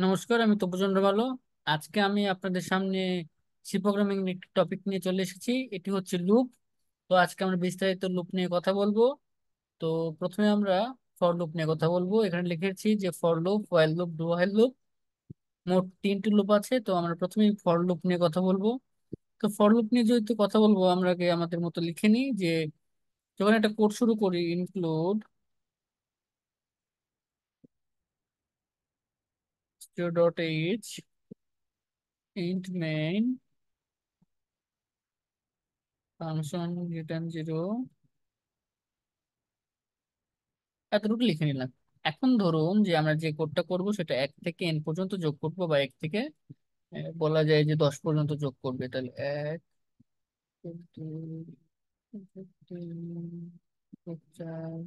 নমস্কার, আমি তপন ভালো। আজকে আমি আপনাদের সামনে সি প্রোগ্রামিং একটি টপিক নিয়ে চলে এসেছি। এটি হচ্ছে লুপ। তো আজকে আমরা বিস্তারিত লুপ নিয়ে কথা বলবো। তো প্রথমে আমরা ফর লুপ নিয়ে কথা বলবো। এখানে লিখেছি যে for loop, while loop, do while loop, মোট তিনটি লুপ আছে। তো আমরা প্রথমেই ফর লুপ নিয়ে কথা বলবো। তো ফর লুপ নিয়ে যেহেতু কথা বলবো, আমরা আগে আমাদের মতো লিখে নিই যে যখন একটা কোড শুরু করি, include dot H int main function return zero, এতটুকু লিখে নিলাম। এখন ধরুন যে আমরা যে কোডটা করব সেটা 1 থেকে n পর্যন্ত যোগ করব, বা 1 থেকে বলা যায় যে 10 পর্যন্ত যোগ করবে। তাহলে 1, 2, 3, 4,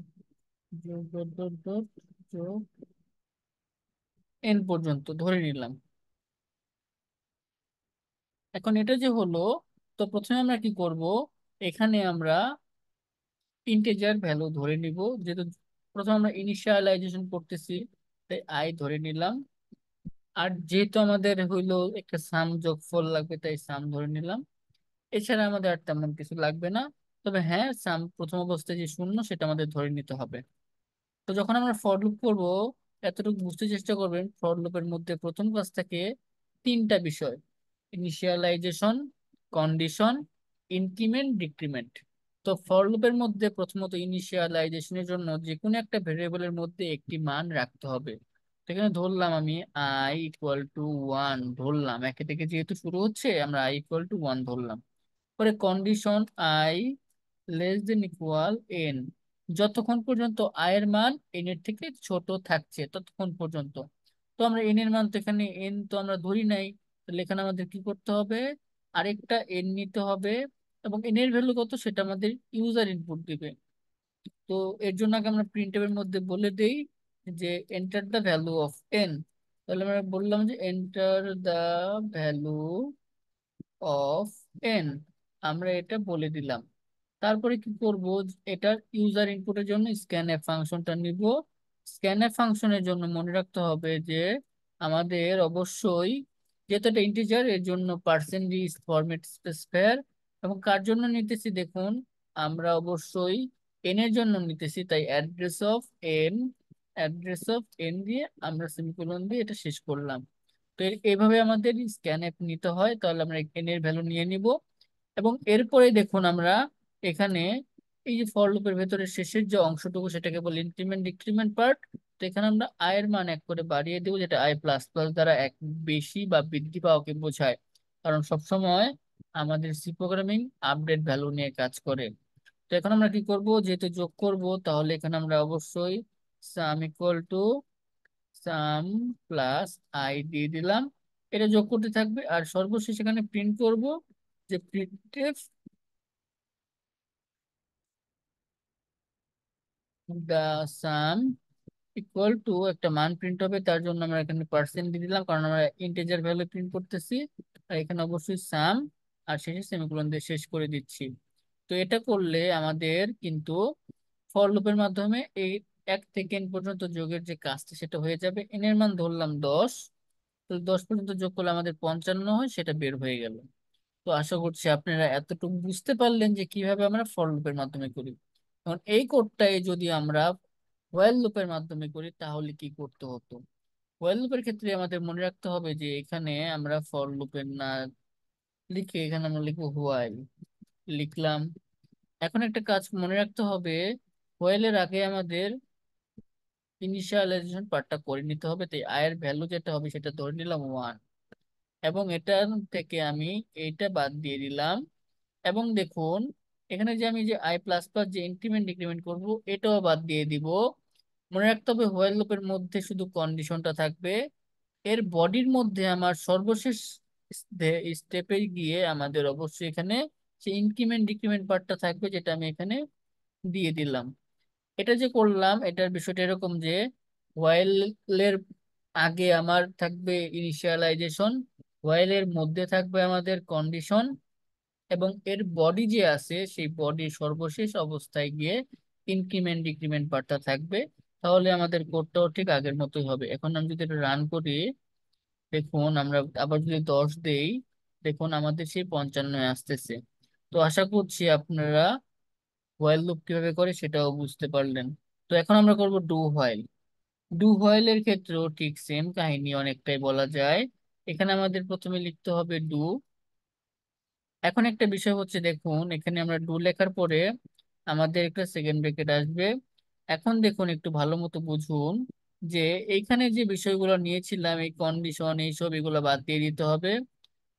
যোগ ডট ডট ডট যোগ n পর্যন্ত ধরে নিলাম। এখন এটা যে হলো, তো প্রথমে আমরা কি করব, এখানে আমরা ইন্টিজার ভ্যালু ধরে নিব। যেহেতু প্রথমে আমরা ইনিশিয়ালাইজেশন করতেছি, তাই আই ধরে নিলাম। আর যেহেতু আমাদের হইলো একটা সাম যোগফল লাগবে, তাই সাম ধরে নিলাম। এছাড়া আমাদের আর তেমন কিছু লাগবে না। তবে হ্যাঁ, সাম প্রথম অবস্থায় যে শূন্য সেটা আমাদের ধরে নিতে হবে। তো যখন আমরা ফর লুপ করবো, এতটুকু বুঝতে চেষ্টা করবেন, ফর লুপের মধ্যে প্রথম কাজ থাকে তিনটা বিষয়: ইনিশিয়ালাইজেশন, কন্ডিশন, ইনক্রিমেন্ট, ডিক্রিমেন্ট। তো ফর লুপের মধ্যে প্রথমত ইনিশিয়ালাইজেশনের জন্য যে কোনো একটা ভেরিয়েবলের মধ্যে একটি মান রাখতে হবে। তো এখানে ধরলাম আমি i = 1 ধরলাম। একে থেকে যেহেতু শুরু হচ্ছে, আমরা i = 1 ধরলাম। পরে কন্ডিশন i <= n, যতক্ষণ পর্যন্ত i এর মান n এর থেকে ছোট থাকছে ততক্ষণ পর্যন্ত। তো আমরা n এর মান, তো এখানে n তো আমরা ধরি নাই, তাহলে এখানে আমাদের কি করতে হবে, আরেকটা n নিতে হবে। এবং n এর ভ্যালু কত সেটা আমাদের ইউজার ইনপুট দিবে। তো এর জন্য আগে আমরা প্রিন্টএফ এর মধ্যে বলে দেই যে enter the value of n। তাহলে আমরা বললাম যে enter the value of N, আমরা এটা বলে দিলাম। তারপরে কি করব, এটার ইউজার ইনপুটের জন্য স্ক্যানএফ ফাংশনটা নিব। স্ক্যানএফ ফাংশনের জন্য মনে রাখতে হবে যে আমাদের অবশ্যই, যেহেতু এটা ইন্টিজার, এর জন্য পার্সেন্টেজ ফরম্যাট স্পেসিফায়ার। এবং কার জন্য নিতেছি দেখুন, আমরা অবশ্যই এন এর জন্য নিতেছি, তাই অ্যাড্রেস অফ এন দিয়ে আমরা সেমিকোলন দিয়ে এটা শেষ করলাম। তো এইভাবে আমাদের স্ক্যানএফ নিতে হয়। তাহলে আমরা এন এর ভ্যালু নিয়ে নিব। এবং এরপরে দেখুন আমরা এখানে এই যে ফর লুপের ভেতরে শেষের যে অংশটুকু, সেটাকে বলি ইনক্রিমেন্ট ডিক্রিমেন্ট পার্ট। তো এখানে আমরা আই এর মান 1 করে বাড়িয়ে দেবো, যেটা i++ দ্বারা এক বেশি বা বৃদ্ধি পাওয়াকে বোঝায়। কারণ সবসময় আমাদের সি প্রোগ্রামিং আপডেট ভ্যালু নিয়ে কাজ করে। তো এখন আমরা কি করব, যেহেতু যোগ করব, তাহলে এখানে আমরা অবশ্যই সাম প্লাস আই দিয়ে দিলাম। এটা যোগ করতে থাকবে। আর সর্বশেষ এখানে প্রিন্ট করব যে প্রিন্টএফ দা সাম একটা মান প্রিন্ট হবে। তার জন্য আমরা এখানে পার্সেন্ট দিয়ে দিলাম, কারণ আমরা ইন্টিজার ভ্যালু প্রিন্ট করতেছি। আর এখানে অবশ্যই সাম, আর শেষে সেমিকোলন দিয়ে শেষ করে দিচ্ছি। তো এটা করলে আমাদের কিন্তু ফর লুপের মাধ্যমে এই 1 থেকে n পর্যন্ত যোগের যে কাজটা সেটা হয়ে যাবে। n এর মান ধরলাম 10। তো 10 পর্যন্ত যোগ করলে আমাদের 55 হয়, সেটা বের হয়ে গেল। তো আশা করছি আপনারা এতটুকু বুঝতে পারলেন যে কিভাবে আমরা ফর লুপের মাধ্যমে করি। এখন এই কোডটাই যদি আমরা হোয়াইল লুপের মাধ্যমে করি তাহলে কি করতে হতো। হোয়াইল লুপের ক্ষেত্রে আমাদের মনে রাখতে হবে যে এখানে আমরা ফর লুপের না লিখে এখানে আমরা লিখবো হোয়াইল, লিখলাম। এখন একটা কাজ মনে রাখতে হবে, হোয়াইলের আগে আমাদের ইনিশিয়ালাইজেশন পার্টটা করে নিতে হবে। তাই আয়ের ভ্যালু যেটা হবে সেটা ধরে নিলাম 1, এবং এটা থেকে আমি এইটা বাদ দিয়ে দিলাম। এবং দেখুন এখানে যে আমি যে i++ যে ইনক্রিমেন্ট ডিক্রিমেন্ট করব, এটাও বাদ দিয়ে দিব। মনে রাখতে হবে হোয়াইল লুপের মধ্যে শুধু কন্ডিশনটা থাকবে। এর বডির মধ্যে আমার সর্বশেষ স্টেপে গিয়ে আমাদের অবশ্যই এখানে সেই ইনক্রিমেন্ট ডিক্রিমেন্ট পার্টটা থাকবে, যেটা আমি এখানে দিয়ে দিলাম। এটা যে করলাম, এটার বিষয়টা এরকম যে হোয়াইলের আগে আমার থাকবে ইনিশিয়ালাইজেশন, হোয়াইলের মধ্যে থাকবে আমাদের কন্ডিশন, এবং এর বডি যে আছে সেই বডির সর্বশেষ অবস্থায় গিয়ে ইনক্রিমেন্ট ডিক্রিমেন্ট পার্টটা থাকবে। তাহলে আমাদের কোডটাও ঠিক আগের মতোই হবে। এখন আমি যদি এটা রান করি, দেখুন আমরা আবার যদি 10 দেই, দেখুন আমাদের সেই 55 আসতেছে। তো আশা করছি আপনারা হোয়াইল লুপ কিভাবে করে সেটাও বুঝতে পারলেন। তো এখন আমরা করব ডু হোয়াইল। ডু হোয়াইলের ক্ষেত্রেও ঠিক সেম কাহিনী অনেকটাই বলা যায়। এখানে আমাদের প্রথমে লিখতে হবে ডু। এখন একটা বিষয় হচ্ছে, দেখুন এখানে আমরা ডু লেখার পরে আমাদের একটা সেকেন্ড ব্রেকেট আসবে। এখন দেখুন একটু ভালো মতো বুঝুন যে এইখানে যে বিষয়গুলো নিয়েছিলাম, এই কন্ডিশন এইসব এগুলো বাদ দিয়ে দিতে হবে।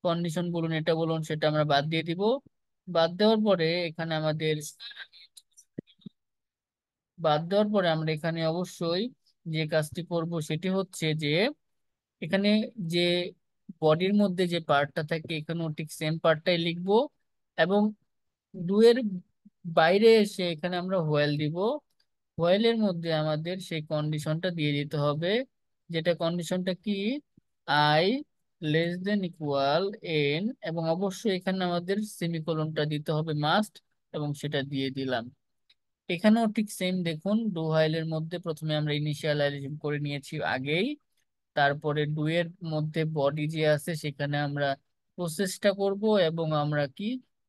কন্ডিশন বলুন, এটা বলুন, সেটা আমরা বাদ দিয়ে দিব। বাদ দেওয়ার পরে এখানে আমাদের বাদ দেওয়ার পরে আমরা এখানে অবশ্যই যে কাজটি করব সেটি হচ্ছে যে এখানে যে বডির মধ্যে যে পার্টটা থাকে এখানেও ঠিক সেম পার্টটাই লিখবো। এবং ডুয়ের বাইরে এসে এখানে আমরা হোয়েল দিব। হোয়েলের মধ্যে আমাদের সেই কন্ডিশনটা দিয়ে দিতে হবে, যেটা কন্ডিশনটা কি, I less than equal N, এবং অবশ্যই এখানে আমাদের সেমিকোলনটা দিতে হবে মাস্ট, এবং সেটা দিয়ে দিলাম। এখানেও ঠিক সেম দেখুন, ডু হোয়াইলের মধ্যে প্রথমে আমরা ইনিশিয়ালাইজেশন করে নিয়েছি আগেই, তারপরে ডু এর মধ্যে বডি যে আছে সেখানে আমরা প্রসেসটা করব, এবং আমরা কি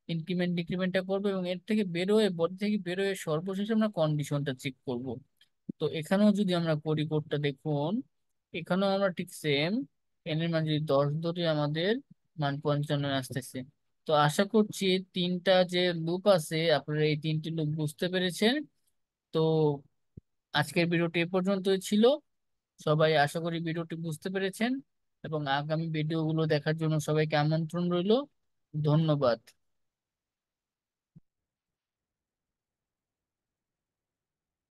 ইনক্রিমেন্ট ডিক্রিমেন্টটা করব, এবং এর থেকে বেরোয় বডি থেকে বেরোয় সর্বশেষে আমরা কন্ডিশনটা চেক করব। তো এখানেও যদি আমরা করি কোডটা দেখুন, এখানেও আমরা ঠিক সেম, এন এর মান যদি 10 ধরি আমাদের মান 55 আসতেছে। তো আশা করছি তিনটা যে লুপ আছে আপনারা এই তিনটি লুপ বুঝতে পেরেছেন। তো আজকের ভিডিওটি এ পর্যন্তই ছিল। সবাই আশা করি ভিডিওটি বুঝতে পেরেছেন, এবং আগামী ভিডিওগুলো দেখার জন্য সবাইকে আমন্ত্রণ রইল। ধন্যবাদ।